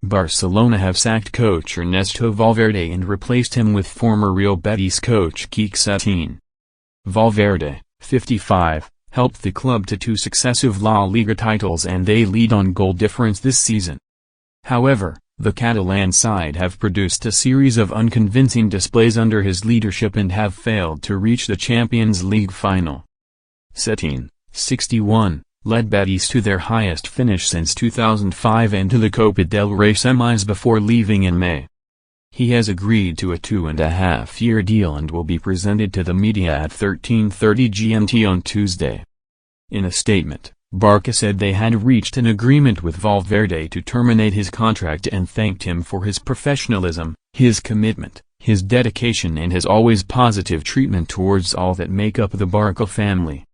Barcelona have sacked coach Ernesto Valverde and replaced him with former Real Betis coach Quique Setien. Valverde, 55, helped the club to 2 successive La Liga titles and they lead on goal difference this season. However, the Catalan side have produced a series of unconvincing displays under his leadership and have failed to reach the Champions League final. Setien, 61, led Betis to their highest finish since 2005 and to the Copa del Rey semis before leaving in May. He has agreed to a 2.5-year deal and will be presented to the media at 13:30 GMT on Tuesday. In a statement, Barca said they had reached an agreement with Valverde to terminate his contract and thanked him for his professionalism, his commitment, his dedication and his always positive treatment towards all that make up the Barca family.